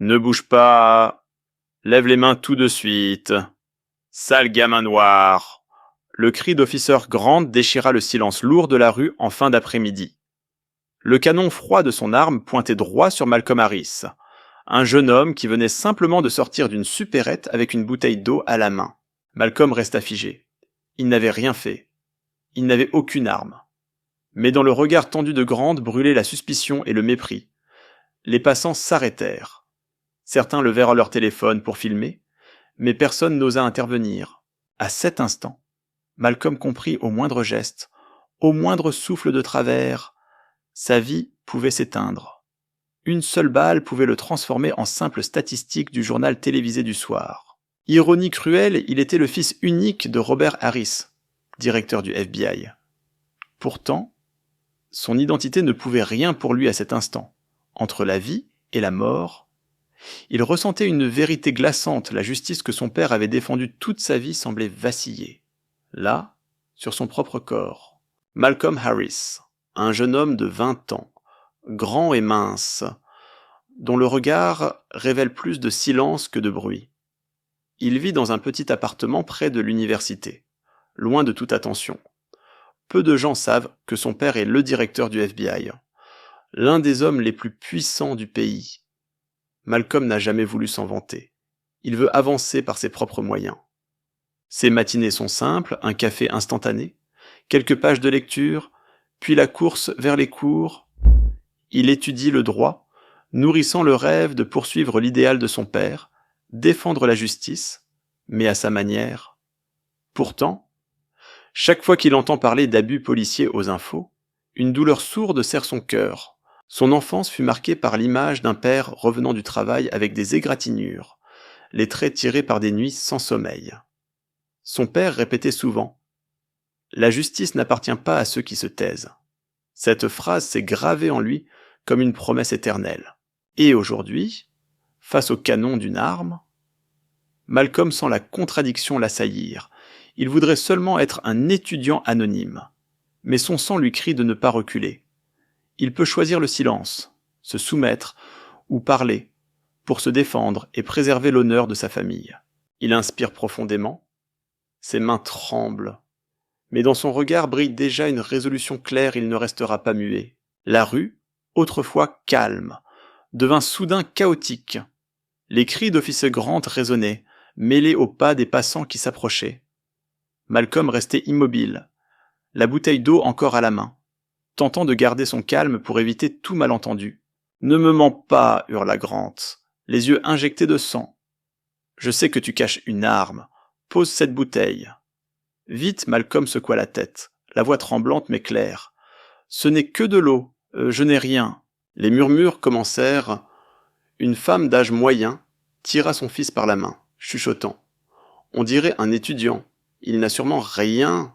Ne bouge pas. Lève les mains tout de suite. Sale gamin noir. Le cri d'Officer Grant déchira le silence lourd de la rue en fin d'après-midi. Le canon froid de son arme pointait droit sur Malcolm Harris, un jeune homme qui venait simplement de sortir d'une supérette avec une bouteille d'eau à la main. Malcolm resta figé. Il n'avait rien fait. Il n'avait aucune arme. Mais dans le regard tendu de Grant brûlait la suspicion et le mépris. Les passants s'arrêtèrent. Certains levèrent leur téléphone pour filmer, mais personne n'osa intervenir. À cet instant, Malcolm comprit au moindre geste, au moindre souffle de travers, sa vie pouvait s'éteindre. Une seule balle pouvait le transformer en simple statistique du journal télévisé du soir. Ironie cruelle, il était le fils unique de Robert Harris, directeur du FBI. Pourtant, son identité ne pouvait rien pour lui à cet instant. Entre la vie et la mort, il ressentait une vérité glaçante, la justice que son père avait défendue toute sa vie semblait vaciller. Là, sur son propre corps, Malcolm Harris, un jeune homme de 20 ans, grand et mince, dont le regard révèle plus de silence que de bruit. Il vit dans un petit appartement près de l'université, loin de toute attention. Peu de gens savent que son père est le directeur du FBI, l'un des hommes les plus puissants du pays. Malcolm n'a jamais voulu s'en vanter. Il veut avancer par ses propres moyens. Ses matinées sont simples, un café instantané, quelques pages de lecture, puis la course vers les cours. Il étudie le droit, nourrissant le rêve de poursuivre l'idéal de son père, défendre la justice, mais à sa manière. Pourtant, chaque fois qu'il entend parler d'abus policiers aux infos, une douleur sourde serre son cœur. Son enfance fut marquée par l'image d'un père revenant du travail avec des égratignures, les traits tirés par des nuits sans sommeil. Son père répétait souvent « La justice n'appartient pas à ceux qui se taisent ». Cette phrase s'est gravée en lui comme une promesse éternelle. Et aujourd'hui, face au canon d'une arme, Malcolm sent la contradiction l'assaillir. Il voudrait seulement être un étudiant anonyme. Mais son sang lui crie de ne pas reculer. Il peut choisir le silence, se soumettre ou parler pour se défendre et préserver l'honneur de sa famille. Il inspire profondément. Ses mains tremblent. Mais dans son regard brille déjà une résolution claire, il ne restera pas muet. La rue, autrefois calme, devint soudain chaotique. Les cris d'Officer Grant résonnaient, mêlés aux pas des passants qui s'approchaient. Malcolm restait immobile, la bouteille d'eau encore à la main, tentant de garder son calme pour éviter tout malentendu. « Ne me mens pas » hurla Grant, les yeux injectés de sang. « Je sais que tu caches une arme. Pose cette bouteille. » Vite, Malcolm secoua la tête, la voix tremblante mais claire. « Ce n'est que de l'eau. Je n'ai rien. » Les murmures commencèrent. Une femme d'âge moyen tira son fils par la main, chuchotant. « On dirait un étudiant. Il n'a sûrement rien. »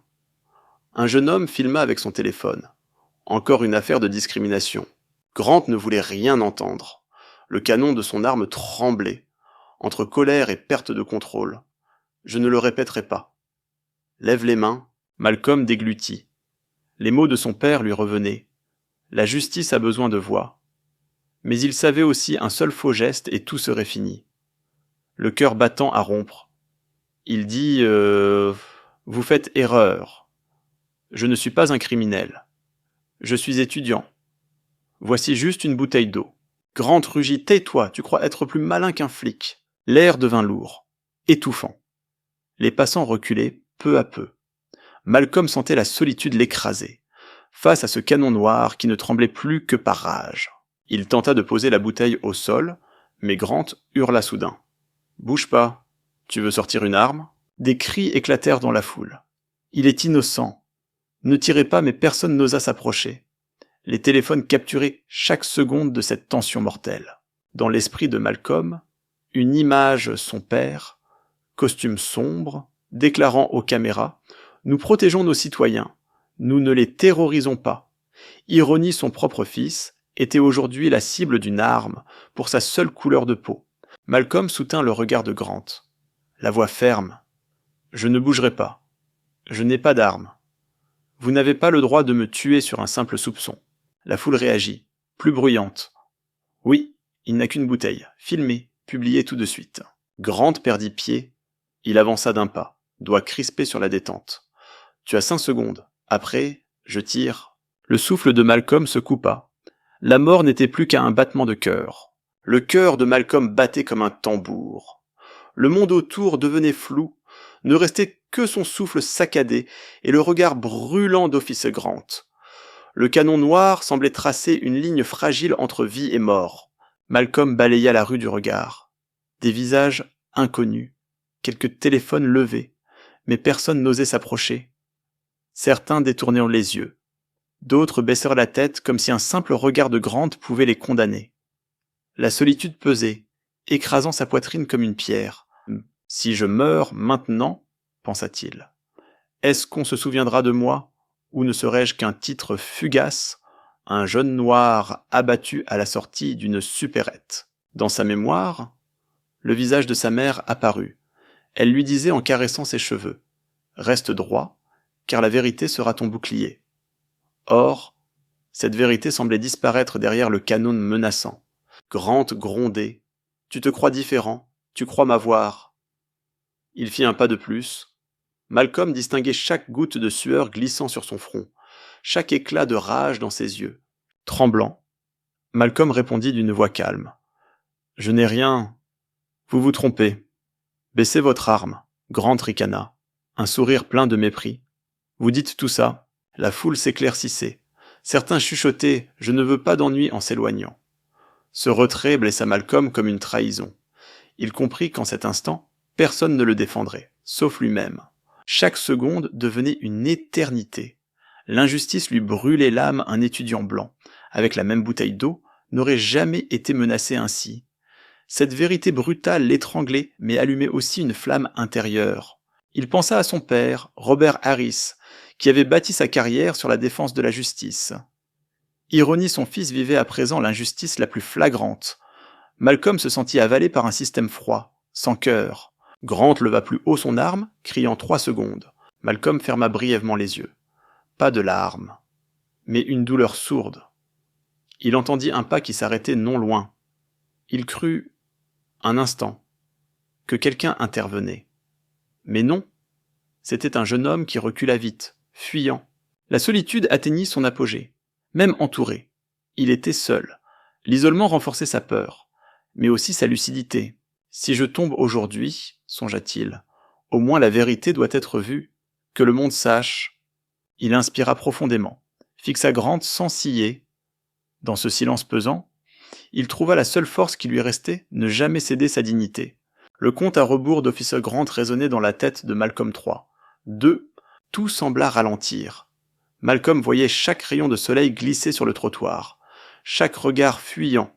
Un jeune homme filma avec son téléphone. Encore une affaire de discrimination. Grant ne voulait rien entendre. Le canon de son arme tremblait, entre colère et perte de contrôle. Je ne le répéterai pas. Lève les mains, Malcolm déglutit. Les mots de son père lui revenaient. La justice a besoin de voix. Mais il savait aussi un seul faux geste et tout serait fini. Le cœur battant à rompre. Il dit « Vous faites erreur. Je ne suis pas un criminel. Je suis étudiant. Voici juste une bouteille d'eau. » Grant rugit « Tais-toi, tu crois être plus malin qu'un flic. » L'air devint lourd, étouffant. Les passants reculaient peu à peu. Malcolm sentait la solitude l'écraser, face à ce canon noir qui ne tremblait plus que par rage. Il tenta de poser la bouteille au sol, mais Grant hurla soudain. « Bouge pas. Tu veux sortir une arme ?» Des cris éclatèrent dans la foule. « Il est innocent. Ne tirez pas, mais personne n'osa s'approcher. » Les téléphones capturaient chaque seconde de cette tension mortelle. Dans l'esprit de Malcolm, une image son père, costume sombre, déclarant aux caméras « Nous protégeons nos citoyens, nous ne les terrorisons pas ». Ironie son propre fils, était aujourd'hui la cible d'une arme pour sa seule couleur de peau. Malcolm soutint le regard de Grant. La voix ferme. « Je ne bougerai pas. Je n'ai pas d'arme. Vous n'avez pas le droit de me tuer sur un simple soupçon. » La foule réagit, plus bruyante. « Oui, Il n'a qu'une bouteille. Filmez, publiez tout de suite. Grant perdit pied. Il avança d'un pas, doigts crispés sur la détente. Tu as 5 secondes. Après, je tire. Le souffle de Malcolm se coupa. La mort n'était plus qu'à un battement de cœur. Le cœur de Malcolm battait comme un tambour. Le monde autour devenait flou. Ne restait que son souffle saccadé et le regard brûlant d'Officer Grant. Le canon noir semblait tracer une ligne fragile entre vie et mort. Malcolm balaya la rue du regard. Des visages inconnus, quelques téléphones levés, mais personne n'osait s'approcher. Certains détournèrent les yeux. D'autres baissèrent la tête comme si un simple regard de Grant pouvait les condamner. La solitude pesait, écrasant sa poitrine comme une pierre. « Si je meurs maintenant, pensa-t-il, est-ce qu'on se souviendra de moi, ou ne serais-je qu'un titre fugace, un jeune noir abattu à la sortie d'une supérette ?» Dans sa mémoire, le visage de sa mère apparut. Elle lui disait en caressant ses cheveux « Reste droit, car la vérité sera ton bouclier. » Or, cette vérité semblait disparaître derrière le canon menaçant. Grant grondait. « Tu te crois différent, tu crois m'avoir. » Il fit un pas de plus. Malcolm distinguait chaque goutte de sueur glissant sur son front, chaque éclat de rage dans ses yeux. Tremblant, Malcolm répondit d'une voix calme. « Je n'ai rien. Vous vous trompez. Baissez votre arme. » Grant ricana, un sourire plein de mépris. « Vous dites tout ça. » La foule s'éclaircissait. Certains chuchotaient « Je ne veux pas d'ennui » en s'éloignant. Ce retrait blessa Malcolm comme une trahison. Il comprit qu'en cet instant, personne ne le défendrait, sauf lui-même. Chaque seconde devenait une éternité. L'injustice lui brûlait l'âme. Un étudiant blanc, avec la même bouteille d'eau, n'aurait jamais été menacé ainsi. Cette vérité brutale l'étranglait, mais allumait aussi une flamme intérieure. Il pensa à son père, Robert Harris, qui avait bâti sa carrière sur la défense de la justice. Ironie, son fils vivait à présent l'injustice la plus flagrante. Malcolm se sentit avalé par un système froid, sans cœur. Grant leva plus haut son arme, criant 3 secondes. Malcolm ferma brièvement les yeux. Pas de larmes, mais une douleur sourde. Il entendit un pas qui s'arrêtait non loin. Il crut, un instant, que quelqu'un intervenait. Mais non, c'était un jeune homme qui recula vite, fuyant. La solitude atteignit son apogée. Même entouré, il était seul. L'isolement renforçait sa peur, mais aussi sa lucidité. Si je tombe aujourd'hui, songea-t-il, au moins la vérité doit être vue, que le monde sache. Il inspira profondément, fixa Grant sans ciller. Dans ce silence pesant, il trouva la seule force qui lui restait, ne jamais céder sa dignité. Le compte à rebours d'Officer Grant résonnait dans la tête de Malcolm III. 2, tout sembla ralentir. Malcolm voyait chaque rayon de soleil glisser sur le trottoir, chaque regard fuyant.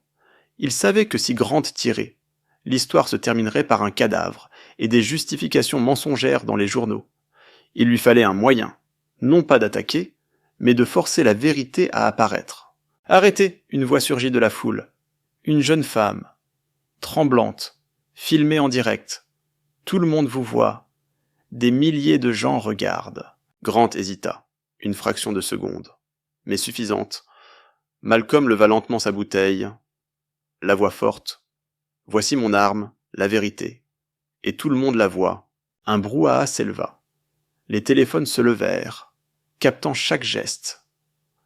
Il savait que si Grant tirait, l'histoire se terminerait par un cadavre et des justifications mensongères dans les journaux. Il lui fallait un moyen, non pas d'attaquer, mais de forcer la vérité à apparaître. « Arrêtez !» Une voix surgit de la foule. Une jeune femme, tremblante, filmée en direct. Tout le monde vous voit. Des milliers de gens regardent. Grant hésita. Une fraction de seconde, mais suffisante. Malcolm leva lentement sa bouteille. La voix forte. « Voici mon arme, la vérité. » Et tout le monde la voit. Un brouhaha s'éleva. Les téléphones se levèrent, captant chaque geste.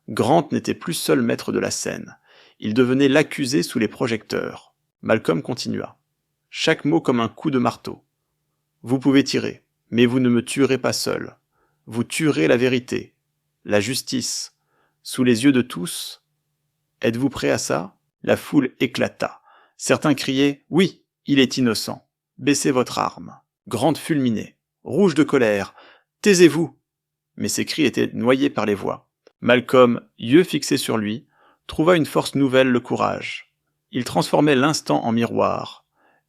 Grant n'était plus seul maître de la scène. Il devenait l'accusé sous les projecteurs. Malcolm continua. Chaque mot comme un coup de marteau. « Vous pouvez tirer, mais vous ne me tuerez pas seul. Vous tuerez la vérité. La justice, sous les yeux de tous. Êtes-vous prêt à ça ?» La foule éclata. Certains criaient « Oui, il est innocent. Baissez votre arme. » Grant fulminait, rouge de colère. « Taisez-vous » Mais ses cris étaient noyés par les voix. Malcolm, yeux fixés sur lui, trouva une force nouvelle, le courage. Il transformait l'instant en miroir,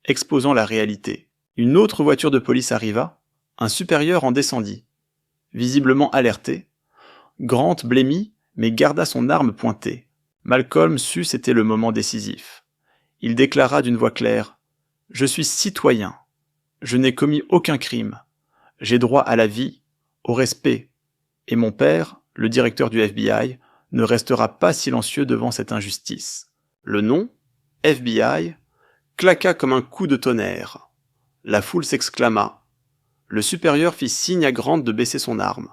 exposant la réalité. Une autre voiture de police arriva, un supérieur en descendit. Visiblement alerté, Grant blêmit, mais garda son arme pointée. Malcolm sut c'était le moment décisif. Il déclara d'une voix claire « Je suis citoyen. Je n'ai commis aucun crime. J'ai droit à la vie, au respect. Et mon père, le directeur du FBI, ne restera pas silencieux devant cette injustice. » Le nom, FBI claqua comme un coup de tonnerre. La foule s'exclama. Le supérieur fit signe à Grant de baisser son arme,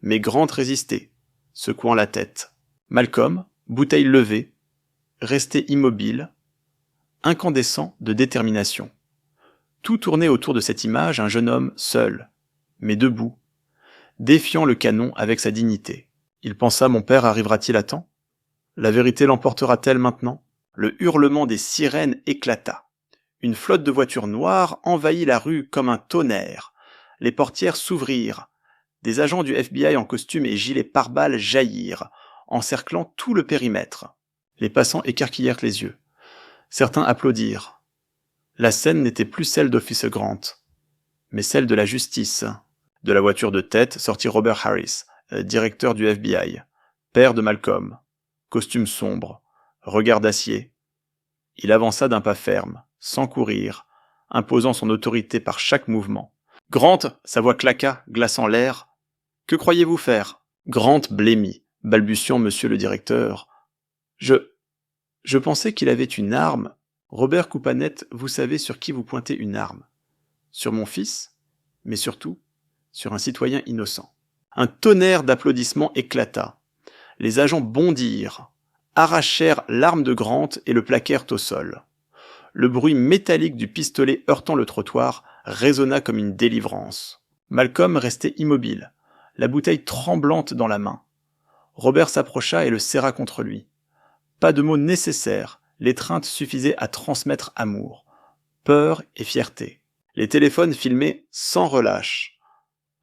mais Grant résistait, secouant la tête. Malcolm, bouteille levée, restait immobile, incandescent de détermination. Tout tournait autour de cette image, un jeune homme seul, mais debout, défiant le canon avec sa dignité. Il pensa, mon père arrivera-t-il à temps? La vérité l'emportera-t-elle maintenant? Le hurlement des sirènes éclata. Une flotte de voitures noires envahit la rue comme un tonnerre. Les portières s'ouvrirent. Des agents du FBI en costume et gilets pare-balles jaillirent, encerclant tout le périmètre. Les passants écarquillèrent les yeux. Certains applaudirent. La scène n'était plus celle d'Officer Grant, mais celle de la justice. De la voiture de tête sortit Robert Harris, directeur du FBI, père de Malcolm, costume sombre, regard d'acier. Il avança d'un pas ferme, sans courir, imposant son autorité par chaque mouvement. « Grant !» sa voix claqua, glaçant l'air. « Que croyez-vous faire ?» Grant blêmit, balbutiant monsieur le directeur. « Je pensais qu'il avait une arme. » Robert coupa net, vous savez sur qui vous pointez une arme. Sur mon fils, mais surtout sur un citoyen innocent. Un tonnerre d'applaudissements éclata. Les agents bondirent, arrachèrent l'arme de Grant et le plaquèrent au sol. Le bruit métallique du pistolet heurtant le trottoir résonna comme une délivrance. Malcolm restait immobile, la bouteille tremblante dans la main. Robert s'approcha et le serra contre lui. Pas de mots nécessaires, l'étreinte suffisait à transmettre amour, peur et fierté. Les téléphones filmaient sans relâche.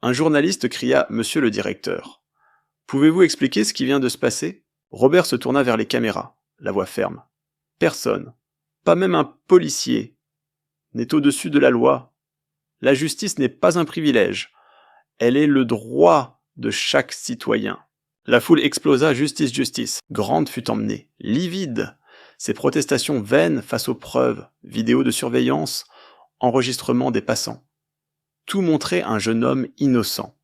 Un journaliste cria « Monsieur le directeur, pouvez-vous expliquer ce qui vient de se passer ?» Robert se tourna vers les caméras, la voix ferme. Personne, pas même un policier, n'est au-dessus de la loi. La justice n'est pas un privilège, elle est le droit de chaque citoyen. La foule explosa « Justice, justice !» Grant fut emmené, livide. Ses protestations vaines face aux preuves, vidéos de surveillance, enregistrements des passants. Tout montrait un jeune homme innocent,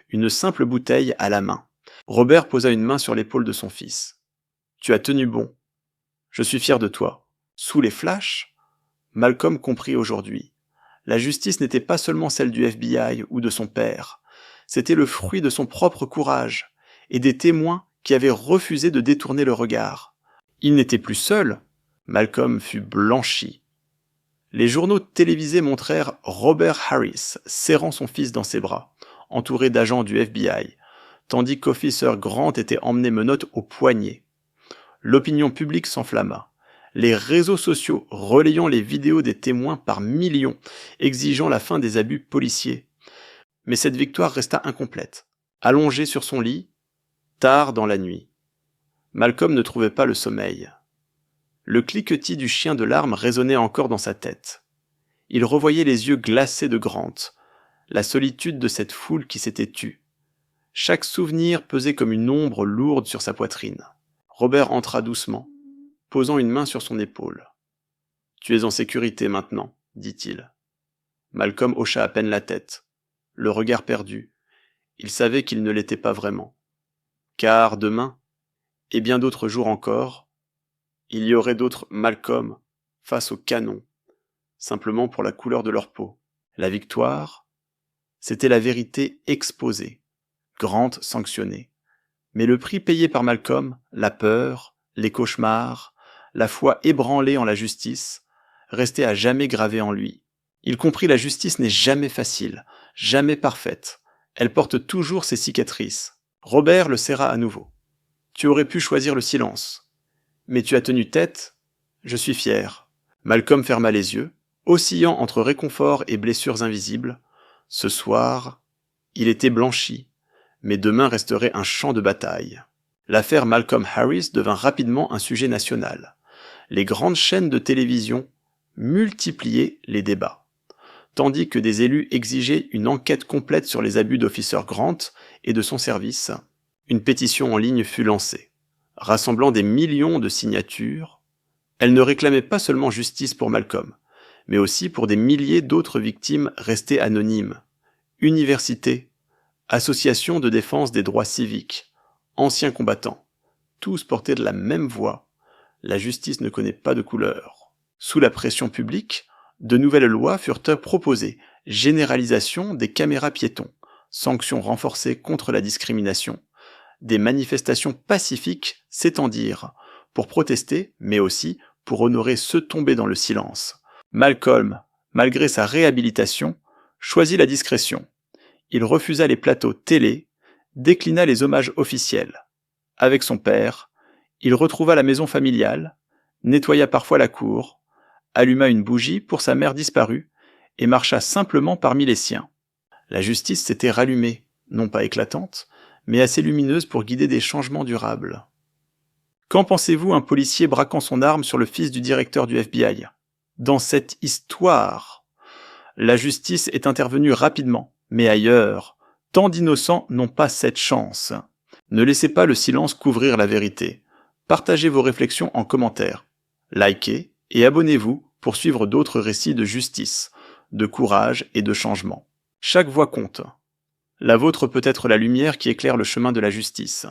une simple bouteille à la main. Robert posa une main sur l'épaule de son fils. « Tu as tenu bon. Je suis fier de toi. » Sous les flashs, Malcolm comprit aujourd'hui. La justice n'était pas seulement celle du FBI ou de son père. C'était le fruit de son propre courage et des témoins qui avaient refusé de détourner le regard. Il n'était plus seul. Malcolm fut blanchi. Les journaux télévisés montrèrent Robert Harris serrant son fils dans ses bras, entouré d'agents du FBI, tandis qu'Officer Grant était emmené menottes au poignet. L'opinion publique s'enflamma. Les réseaux sociaux relayant les vidéos des témoins par millions, exigeant la fin des abus policiers. Mais cette victoire resta incomplète. Allongé sur son lit, tard dans la nuit. Malcolm ne trouvait pas le sommeil. Le cliquetis du chien de l'arme résonnait encore dans sa tête. Il revoyait les yeux glacés de Grant, la solitude de cette foule qui s'était tue. Chaque souvenir pesait comme une ombre lourde sur sa poitrine. Robert entra doucement, posant une main sur son épaule. « Tu es en sécurité maintenant, » dit-il. Malcolm hocha à peine la tête, le regard perdu. Il savait qu'il ne l'était pas vraiment. Car demain, et bien d'autres jours encore, il y aurait d'autres Malcolm face au canon, simplement pour la couleur de leur peau. La victoire, c'était la vérité exposée, Grant sanctionné. Mais le prix payé par Malcolm, la peur, les cauchemars, la foi ébranlée en la justice, restait à jamais gravé en lui. Il comprit la justice n'est jamais facile, jamais parfaite. Elle porte toujours ses cicatrices. Robert le serra à nouveau. Tu aurais pu choisir le silence. Mais tu as tenu tête, je suis fier. Malcolm ferma les yeux, oscillant entre réconfort et blessures invisibles. Ce soir, il était blanchi, mais demain resterait un champ de bataille. L'affaire Malcolm Harris devint rapidement un sujet national. Les grandes chaînes de télévision multipliaient les débats, tandis que des élus exigeaient une enquête complète sur les abus d'Officer Grant et de son service. Une pétition en ligne fut lancée, rassemblant des millions de signatures. Elle ne réclamait pas seulement justice pour Malcolm, mais aussi pour des milliers d'autres victimes restées anonymes. Universités, associations de défense des droits civiques, anciens combattants, tous portaient de la même voix. La justice ne connaît pas de couleur. Sous la pression publique, de nouvelles lois furent proposées, généralisation des caméras piétons, sanctions renforcées contre la discrimination. Des manifestations pacifiques s'étendirent, pour protester, mais aussi pour honorer ceux tombés dans le silence. Malcolm, malgré sa réhabilitation, choisit la discrétion. Il refusa les plateaux télé, déclina les hommages officiels. Avec son père, il retrouva la maison familiale, nettoya parfois la cour, alluma une bougie pour sa mère disparue et marcha simplement parmi les siens. La justice s'était rallumée, non pas éclatante, mais assez lumineuse pour guider des changements durables. Qu'en pensez-vous, un policier braquant son arme sur le fils du directeur du FBI? Dans cette histoire, la justice est intervenue rapidement, mais ailleurs, tant d'innocents n'ont pas cette chance. Ne laissez pas le silence couvrir la vérité. Partagez vos réflexions en commentaire. Likez et abonnez-vous pour suivre d'autres récits de justice, de courage et de changement. Chaque voix compte. La vôtre peut être la lumière qui éclaire le chemin de la justice.